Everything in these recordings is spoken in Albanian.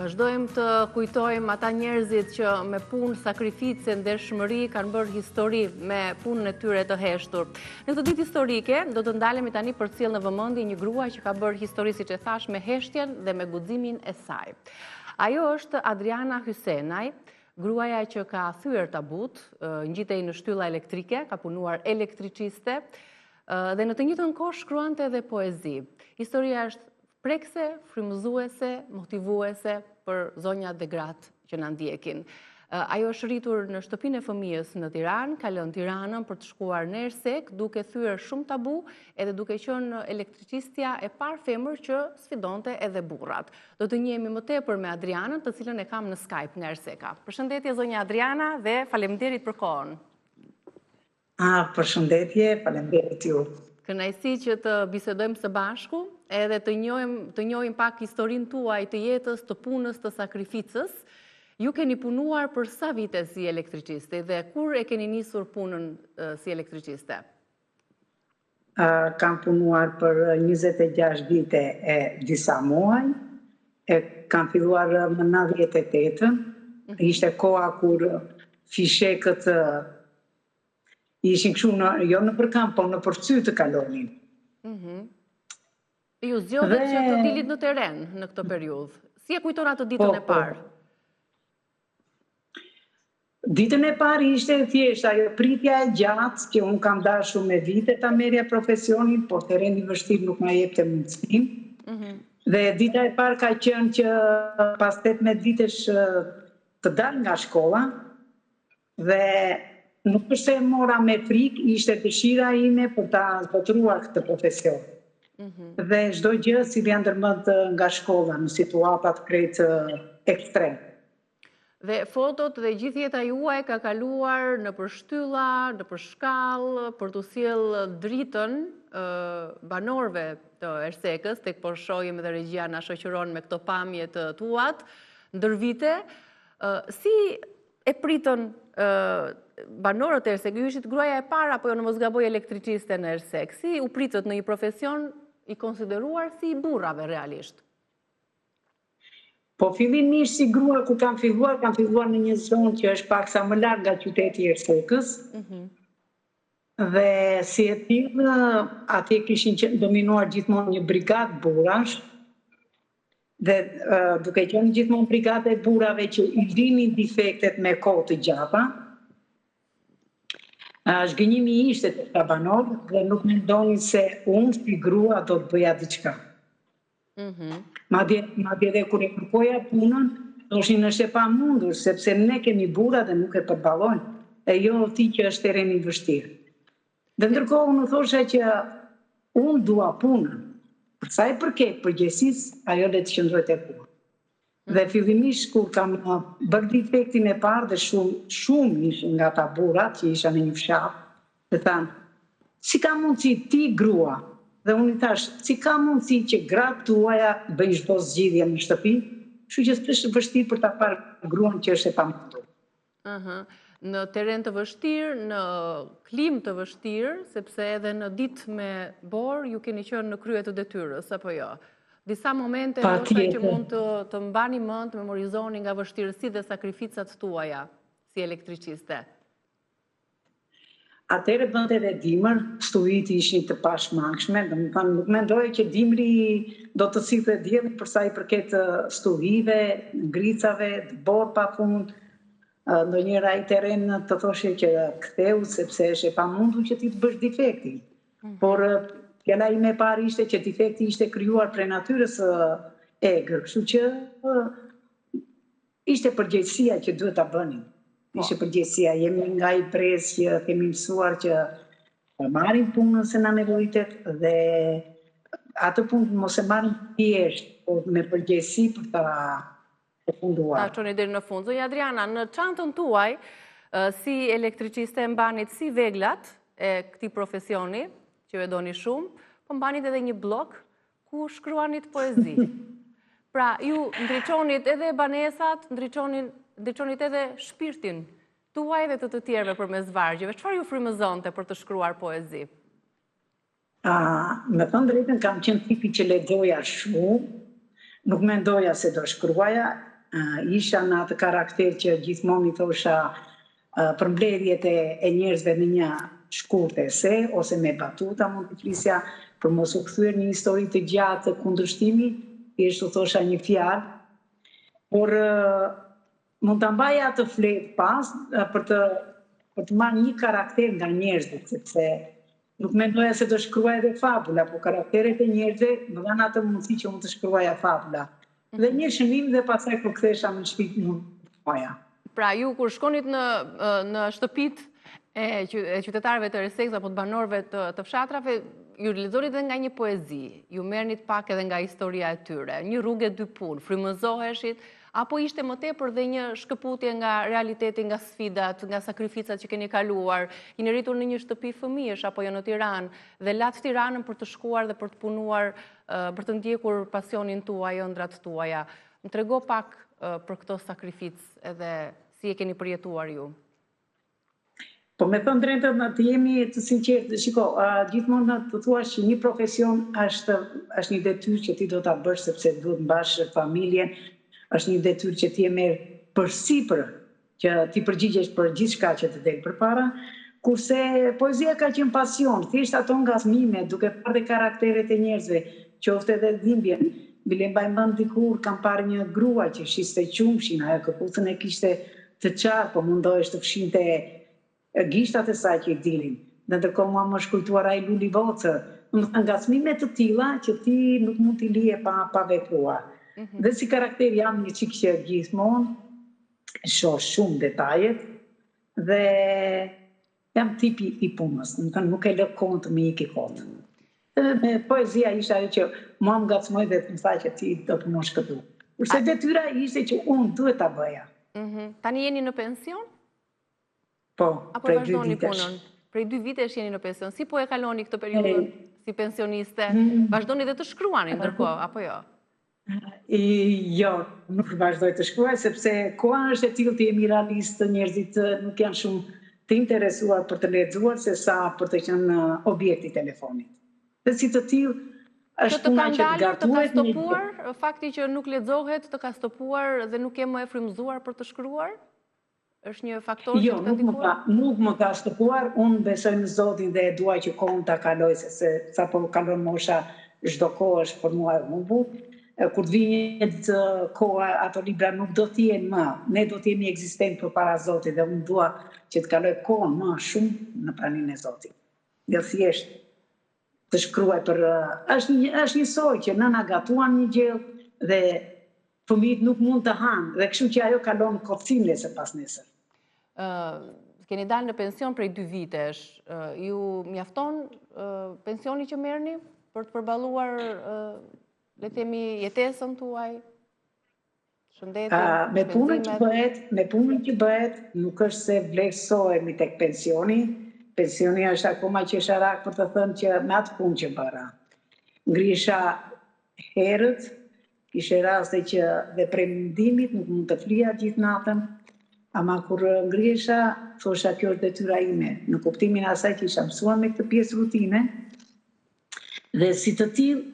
Vazhdojmë të kujtojmë ata njerëzit që me punë, sakrificë, ndershmëri kanë bërë histori me punën e tyre të heshtur. Në këtë ditë historike do të ndalemi tani për të sjellë në vëmendje një grua që ka bërë histori, siç e thash, me heshtjen dhe me guximin e saj. Ajo është Adriana Hysenaj, gruaja që ka thyer tabut, ngjitej në shtylla elektrike, ka punuar elektriciste dhe në të njëjtën kohë shkruante edhe poezi. Historia është prekse, frymëzuese, motivuese për zonjat dhe gratë që na ndjekin. Ajo është rritur në shtëpinë e fëmijës në Tiranë, ka lënë Tiranën për të shkuar në Ersek, duke thyer shumë tabu edhe duke qenë elektricistja e parë femër që sfidonte edhe burrat. Do të njihemi më tepër me Adrianën, të cilën e kam në Skype nga Erseka. Përshëndetje zonja Adriana dhe faleminderit për kohën. Përshëndetje, faleminderit ju. Kënaqësi që të bisedojmë së bashku edhe të njohim pak historinë tuaj të jetës, të punës, të sakrificës. Ju keni punuar për sa vite si elektriciste dhe kur e keni nisur punën si elektriciste? Kam punuar për 26 vite e disa muaj. Kam filluar më 98. Ishte koha kur fishekët ishin kështu jo në përkamp, po në përcy të kalonin. Ju zgjodhet që të dilit në teren në këtë periudhë. Si e kujton atë ditën e parë? Ditën e parë ishte thjesht ajo pritja e gjatë, që unë kam dashur me vite ta merrja profesionin, por tereni vështirë nuk ma jepte mundësinë. Dhe dita e parë ka qenë që pas 18 vitesh të dal nga shkolla dhe nuk është se mora me frikë, ishte dëshira ime për ta zbotëruar këtë profesion. Dhe çdo gjë si vjen ndërmend nga shkolla në situatat krejt ekstrem. Dhe fotot dhe gjithë jeta juaj ka kaluar në për shtylla, në për shkallë, për të sjellë dritën banorëve të Ersekës, tek po shohim edhe regjia na shoqëron me këto pamje të tuat, ndër vite. Si e pritën banorët e Ersekës? Ju ishit gruaja e parë apo jo, në mos gaboj, elektriciste në Ersek? Si u pritët në një profesion i konsideruar si i burrave realisht? Po fillimisht si grua ku kam filluar në një zonë që është paksa më larg nga qyteti i Ersekës. Dhe si e tillë, atje kishin dominuar gjithmonë një brigadë burrash. Dhe duke qenë gjithmonë brigada e burrave që i linin defektet me kohë të gjata, zhgënjimi ishte të këta banorë dhe nuk mendonin se unë si grua do të bëja diçka. Madje edhe kur e kërkoja punën, thoshin është e pamundur, sepse ne kemi burra dhe nuk e përballojnë, e jo ti që është tereni vështirë. Dhe ndërkohë unë thosha që unë dua punën. Për sa i përket përgjegjësisë, ajo le të qëndrojë tek unë. Dhe fillimisht kur kam bërë defektin e parë dhe shumë ishin nga ata burrat që isha në një fshat, dhe thanë, si ka mundësi ti grua? Dhe unë i thash, si ka mundësi që gratë tuaja bëjnë çdo zgjidhje në shtëpi, kështu që është vështirë për ta parë gruan që është e pamundur. Në teren të vështirë, në klimë të vështirë, sepse edhe në ditë me borë ju keni qenë në krye të detyrës, apo jo? Disa momente ndoshta që mund të mbani mend, të memorizoni nga vështirësitë dhe sakrificat tuaja si elektriciste. Atëherë bënte edhe dimër, stuvit ishin të pashmangshme, domethënë nuk mendoj që dimri do të sillte diellin për sa i përket stuvive, ngricave, borë pafund. Ndonjëra i terren të thoshe që ktheu sepse është e pamundur që ti të bësh defektin. Por fjala ime e parë ishte që defekti ishte krijuar prej natyrës egër, kështu që ishte përgjegjësia që duhet ta bënim. Ishte përgjegjësia, jemi nga i pres që kemi mësuar që marrim punën se na nevojitet dhe atë punë mos e marrim thjesht, por me përgjegjësi për ta përfunduar. Ta çoni deri në fund. Zonja Adriana, në çantën tuaj si elektriciste mbanit si veglat e këtij profesioni që e doni shumë, po mbanit edhe një blok ku shkruanit poezi. Pra, ju ndriçonit edhe banesat, ndriçonit edhe shpirtin tuaj dhe të tjerëve përmes vargjeve. Çfarë ju frymëzonte për të shkruar poezi? Me thënë drejtën, kam qenë tipi që lexoja shumë, nuk mendoja se do shkruaja, isha në atë karakter që gjithmonë i thosha përmbledhjet e njerëzve në një shkurtë ese, ose me batuta mund të flisja, për mos u kthyer një histori të gjatë të kundërshtimi, thjesht u thosha një fjalë, por mund ta mbaj atë fletë pas për të marrë një karakter nga njerëzit, sepse nuk mendoja se do shkruaj edhe fabula, por karakteret e njerëzve më dhanë atë mundësi që mund të shkruaja fabula. Dhe një shënim dhe pasaj kur kthesha në shtëpi mund të moja. Pra ju kur shkonit në shtëpit e qytetarëve të Reseks apo të banorëve të fshatrave, ju lexonit edhe nga një poezi, ju merrnit pak edhe nga historia e tyre, një rrugë dy punë, frymëzoheshit, apo ishte më tepër dhe një shkëputje nga realiteti, nga sfidat, nga sakrificat që keni kaluar, jeni rritur në një shtëpi fëmijësh apo jo në Tiranë dhe latë Tiranën për të shkuar dhe për të punuar, për të ndjekur pasionin tuaj, ëndrat tuaja. Më trego pak për këto sakrificë edhe si e keni përjetuar ju. Po me thënë drejtën, të jemi të sinqertë, shiko, gjithmonë të thuash që një profesion është një detyrë që ti do ta bësh sepse duhet mbash familjen, është një detyrë që ti e merr përsipër, që ti përgjigjesh për gjithçka që të del përpara, kurse poezia ka qenë pasion, thjesht ato ngacmime, duke parë karakteret e njerëzve, qoftë edhe dhimbjen. Bile mbaj mend dikur kam parë një grua që shiste qumshin, ajo këpucën e kishte të qartë, po mundohesh të fshinte gishtat e saj që i dilin. Dhe ndërkohë mua më shkujtuar ai luli vocë, ngacmime të tilla që ti nuk mund t'i lije pa vepruar. Dhe si karakter jam një çik që gjithmonë shoh shumë detajet dhe jam tipi i punës, nuk e lë kohën të më ikë kot. Me poezia ishte ajo që mua më ngacmoi dhe të më tha që ti do punosh këtu. Kurse detyra ishte që unë duhet ta bëja. Tani jeni në pension? Po, apo vazhdoni punën? Prej 2 vitesh jeni në pension. Si po e kaloni këtë periudhë si pensioniste? Vazhdoni dhe të shkruani ndërkohë, apo jo? Jo, nuk vazhdoj të shkruaj, sepse koha është e tillë të jemi realistë, njerëzit nuk janë shumë të interesuar për të lexuar se sa për të qenë objekti i telefonit. Dhe si të tillë është puna që të gatuhet. Të ka stopuar fakti që nuk lexohet, të ka stopuar dhe nuk je më e frymëzuar për të shkruar? Është një faktor që të ndikuar? Nuk më ka stopuar, unë besoj në Zotin dhe e dua që kohën ta kaloj, se sa po kalon mosha, çdo kohë është për mua e humbur. Kur të vihet koha, ato libra nuk do të jenë më. Ne do të jemi ekzistent përpara Zotit dhe unë dua që të kaloj kohën më shumë në praninë e Zotit. Jo thjesht të shkruaj për është një soi që nëna gatuan një gjell dhe fëmijët nuk mund të hanë dhe kështu që ajo kalon kocine se pas nesër. Keni dalë në pension prej 2 vitesh. Ju mjafton pensioni që merrni për të përballuar le të themi jetesën tuaj? Shëndetin, me punën që bëhet, nuk është se vlerësohemi tek pensioni. Pensioni është akoma qesharak për të thënë që me atë punë që bëra. Ngriheша herët, kishe raste që dhe prej mendimit nuk mund të flija gjithë natën, ama kur ngrihesha, thosha kjo është detyra ime, në kuptimin asaj që isha mësuar me këtë pjesë rutine, dhe si të tillë,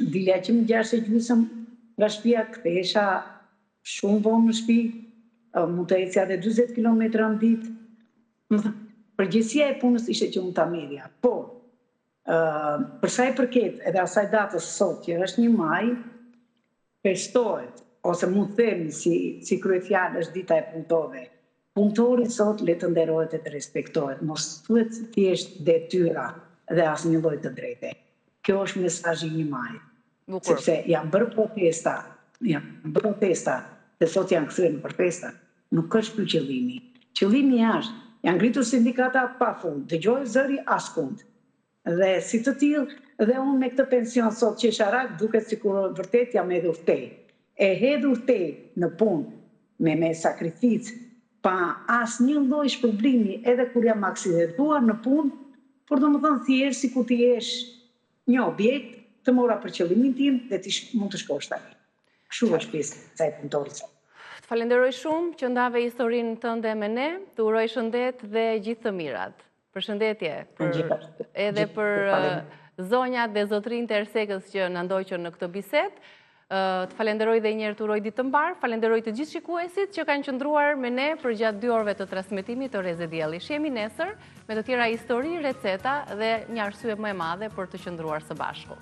dilja që më 6:30 nga shtëpia, kthehesha shumë vonë në shtëpi, mund të ecja edhe 40 kilometra në ditë. Përgjegjësia e punës ishte që unë ta merrja. Por, për sa i përket edhe asaj datës sot, që është 1 maj, festohet, ose mund të themi si kryefjalë është dita e punëtorëve. Punëtori sot le të nderohet e të respektohet, mos thuhet thjesht detyra dhe asnjë lloj të drejte. Kjo është mesazhi i 1 majit. Sepse janë bërë protesta, dhe sot janë kthyer në protesta. Nuk është ky qëllimi. Qëllimi është, janë ngritur sindikata pafund, dëgjoj zëri askund. Dhe si të tillë, dhe unë me këtë pension sot qesharak duket sikur vërtet jam hedhur tej. E hedhur tej në punë me sakrificë, pa asnjë lloj shpërblimi, edhe kur jam aksidentuar në punë, por domethënë thjesht sikur ti jesh një objekt, të mora për qëllimin tim dhe ti mund të shkosh tani. Kështu është pjesë e kësaj punëtorit. Të falenderoj shumë që ndave historinë tënde me ne, të uroj shëndet dhe gjithë të mirat. Përshëndetje edhe për zonjat dhe zotrinjtë e Ersekës që na ndoqën në këtë bisedë. Të falenderoj dhe njerë të uroj ditë të mbar, falenderoj të gjithë shikuesit që kanë qëndruar me ne për gjatë 2 orëve të transmetimit të Reze Dielli. Shihemi nesër me të tjera histori, receta dhe një arsye më e madhe për të qëndruar së bashku.